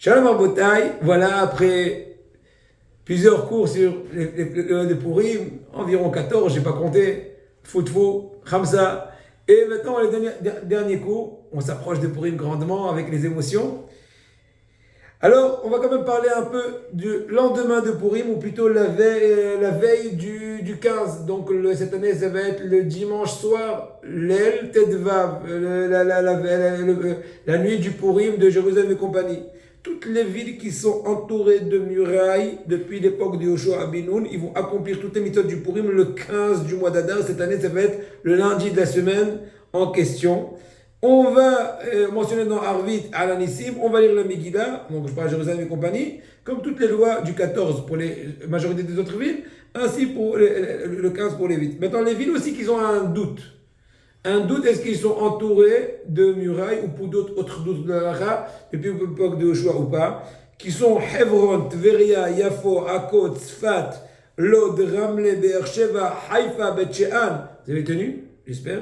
Shalom Rabotai, voilà, après plusieurs cours sur les Purim, environ 14, je n'ai pas compté, Foutfou, Khamsa, et maintenant les derniers cours, on s'approche de Purim grandement avec les émotions. Alors, on va quand même parler un peu du lendemain de Purim, ou plutôt la veille du 15. Donc, cette année, ça va être le dimanche soir, l'El Tedvav, la nuit du Purim de Jérusalem et compagnie. Toutes les villes qui sont entourées de murailles depuis l'époque de Yoshua Abinoun, ils vont accomplir toutes les méthodes du Purim le 15 du mois d'Adar. Cette année, ça va être le lundi de la semaine en question. On va mentionner dans Arvit Alanissim, on va lire la Megillah, donc je parle de Jérusalem et compagnie, comme toutes les lois du 14 pour la majorité des autres villes, ainsi pour le 15 pour les villes. Maintenant, les villes aussi qui ont un doute. Un doute, est-ce qu'ils sont entourés de murailles ou pour d'autres autres doutes de la depuis l'époque de Joshua ou pas, qui sont Hebron, Tveria, Yafo, Akot, Sfat, Lod, Ramle, Beersheva, Haïfa, Bet She'an. Vous avez tenu, j'espère.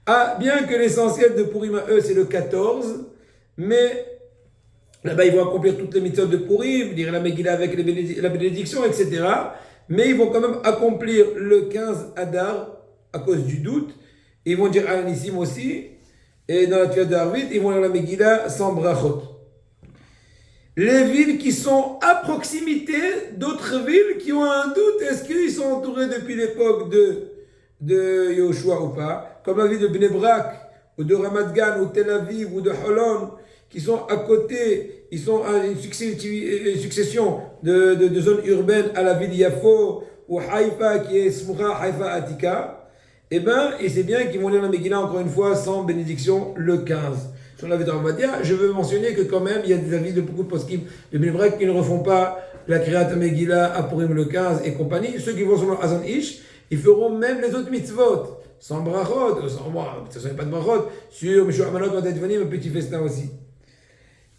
Ah, bien que l'essentiel de Purim à eux, c'est le 14, mais là-bas, ils vont accomplir toutes les méthodes de Purim, dire la Megillah avec la bénédiction, etc. Mais ils vont quand même accomplir le 15 Adar à cause du doute. Ils vont dire Alanissim aussi, et dans la Tfilat d'Arvit, ils vont lire la Megillah sans brachot. Les villes qui sont à proximité d'autres villes qui ont un doute, est-ce qu'ils sont entourés depuis l'époque de Yoshua ou pas, comme la ville de Bnei Brak, ou de Ramat Gan, ou Tel Aviv, ou de Holon, qui sont à côté, ils sont à une succession de zones urbaines à la ville Yafo, ou Haïfa, qui est Smoucha, Haïfa Atika. Eh bien, et c'est bien qu'ils vont lire la Megillah encore une fois sans bénédiction le 15. Sur la Védar Ovadia, je veux mentionner que quand même, il y a des avis de beaucoup de poskim de Bnei Brak qui ne refont pas la Kriyat Megillah à Purim le 15 et compagnie. Ceux qui vont sur le Hazan Ish, ils feront même les autres mitzvot, sans brachot, sans moi, ça ne pas de brachot, sur Mishua Amanot va être venu un petit festin aussi.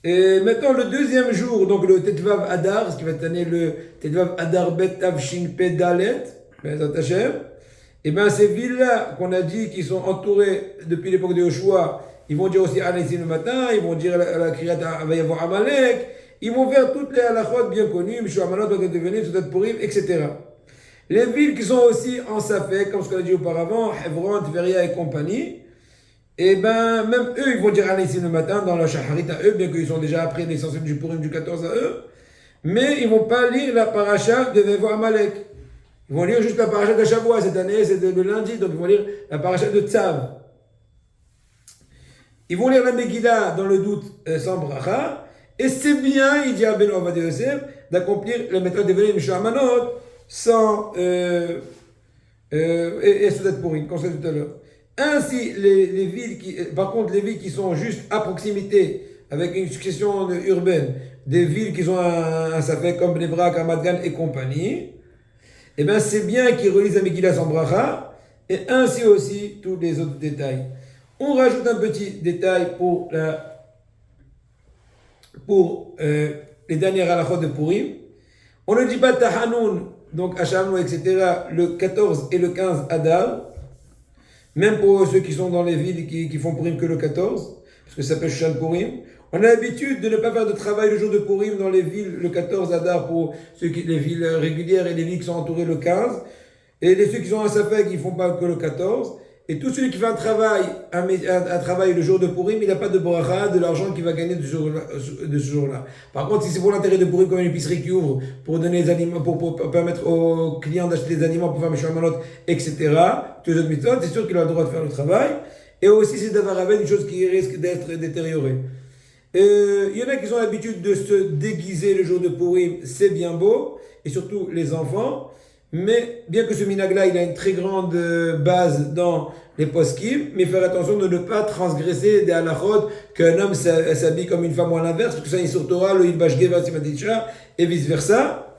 Et maintenant, le deuxième jour, donc le Tetvav Adar, ce qui va être l'année le Tetvav Adar Bet Tavshin Pedalet, Bezat Hashem, et bien ces villes-là qu'on a dit qui sont entourées depuis l'époque de Yoshua, ils vont dire aussi Alanissim le matin, ils vont dire la Kriyat va y avoir Amalek, ils vont faire toutes les halachot bien connues, Mishua Amanot va être venu, Soudat Purim, etc. Les villes qui sont aussi en Safek, comme ce qu'on a dit auparavant, Hebron, Tveria et compagnie, et ben même eux, ils vont dire Alanissim le matin dans la Shaharit à eux, bien qu'ils sont déjà après l'essentiel du Purim du 14 à eux, mais ils ne vont pas lire la paracha de Vevo Amalek. Ils vont lire juste la paracha de Shavua cette année, c'est le lundi, donc ils vont lire la paracha de Tzav. Ils vont lire la Megillah dans le doute sans bracha, et c'est bien, il dit à Ben Ovadia Yosef, d'accomplir la méthode de Venim Mishua Amanot sans et Soudat Purim, comme je disais tout à l'heure. Ainsi, les villes par contre, les villes qui sont juste à proximité, avec une succession urbaine, des villes qui ont un safek comme Bnei Brak, Ramat Gan et compagnie, eh bien, c'est bien qu'ils relisent la Megillah sans bracha, et ainsi aussi tous les autres détails. On rajoute un petit détail pour les dernières halachot de Purim. On ne dit pas Tahanoun, donc Hachamnou, etc., le 14 et le 15 Adar, même pour ceux qui sont dans les villes qui font Purim que le 14, parce que ça s'appelle Shushan Purim. On a l'habitude de ne pas faire de travail le jour de Purim dans les villes le 14 Adar pour les villes régulières et les villes qui sont entourées le 15. Et ceux qui sont à Safek, ils ne font pas que le 14. Et tout celui qui fait un travail le jour de Purim, il n'a pas de bracha, de l'argent qu'il va gagner de ce jour-là. Par contre, si c'est pour l'intérêt de Purim, comme une épicerie qui ouvre, pour donner des aliments, pour permettre aux clients d'acheter des aliments, pour faire Mishua Amanot, etc., tous les autres méthodes, c'est sûr qu'il a le droit de faire le travail. Et aussi, c'est d'avoir avec une chose qui risque d'être détériorée. Il y en a qui ont l'habitude de se déguiser le jour de Purim, c'est bien beau, et surtout les enfants. Mais bien que ce minag-là, il a une très grande base dans les poskim, mais faire attention de ne pas transgresser des halachot qu'un homme s'habille comme une femme ou à l'inverse, parce que ça, il sur Torah, le ilbash geva simadisha, et vice-versa.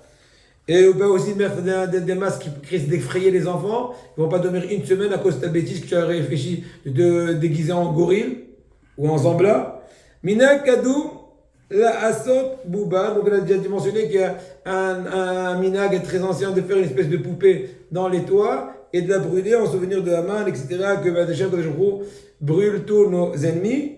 Et on peut aussi mettre des masques qui risquent d'effrayer les enfants. Ils ne vont pas dormir une semaine à cause de ta bêtise que tu as réfléchi de déguiser en gorille ou en zambla. Minag kadou. La Asot Bouba, donc on a déjà mentionné qu'il y a un minag très ancien de faire une espèce de poupée dans les toits et de la brûler en souvenir de Haman, etc., que Vadachem brûle tous nos ennemis.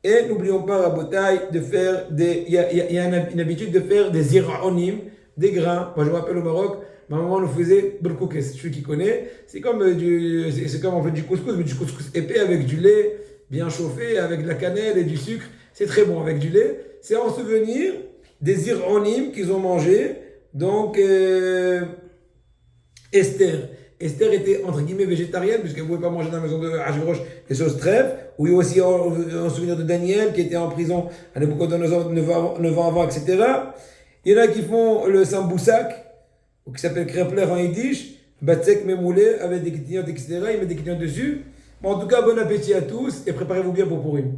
Et n'oublions pas, Rabotai, de faire des. Il y a une habitude de faire des ziraonim, des grains. Moi, je me rappelle au Maroc, ma maman nous faisait berkoukes, celui qui connaît. C'est comme, c'est comme on fait du couscous, mais du couscous épais avec du lait bien chauffé, avec de la cannelle et du sucre. C'est très bon avec du lait. C'est en souvenir des ziraonim qu'ils ont mangé. Donc, Esther. Esther était entre guillemets végétarienne, puisqu'elle ne pouvait pas manger dans la maison de Hachvérosh des choses trèfles. Ou il y a aussi un souvenir de Daniel qui était en prison à Nabucodonosor 9 ans avant, etc. Il y en a qui font le samboussak, qui s'appelle krepler en yiddish, batsek memoulé, avec des quitinotes, etc. Ils mettent des quitinotes dessus. Bon, en tout cas, bon appétit à tous et préparez-vous bien pour Purim.